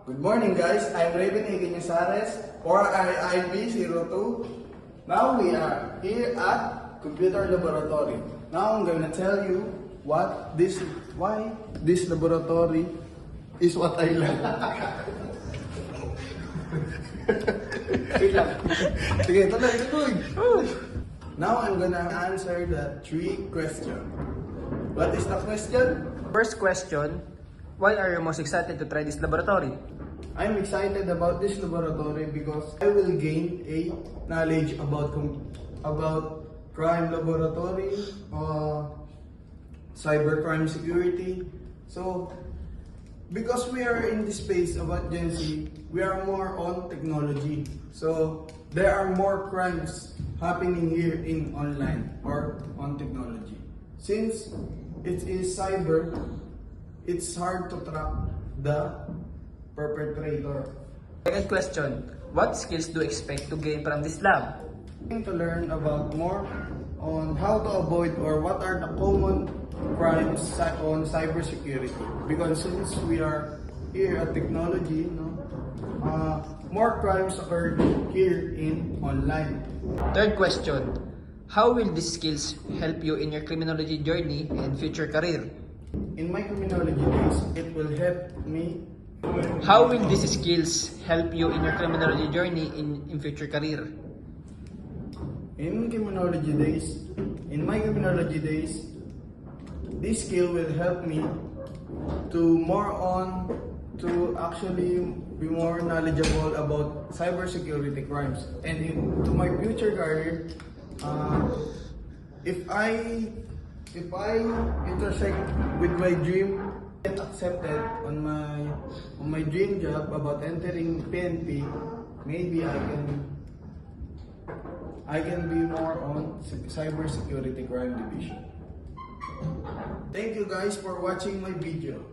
Good morning guys, I'm Raven Eganyasares for IIB02. Now we are here at Computer Laboratory. Now I'm gonna tell you why this laboratory is what I like. Sige, tuloy. Now I'm gonna answer the 3 questions. What is the question? First question, why are you most excited to try this laboratory? I'm excited about this laboratory because I will gain a knowledge about crime laboratory, cybercrime security. So, because we are in this space about Gen Z, we are more on technology. So, there are more crimes happening here in online or on technology. Since it is cyber, it's hard to track the perpetrator. Second question, what skills do you expect to gain from this lab? To learn about more on how to avoid or what are the common crimes on cybersecurity. Because since we are here at technology, more crimes occur here in online. Third question, how will these skills help you in your criminology journey and future career? In my criminology days, it will help me. How will these skills help you in your criminology journey in future career? In my criminology days, this skill will help me to actually be more knowledgeable about cybersecurity crimes. And to my future career, if I intersect with my dream, get accepted on my dream job about entering PNP, maybe I can be more on cybersecurity crime division. Thank you guys for watching my video.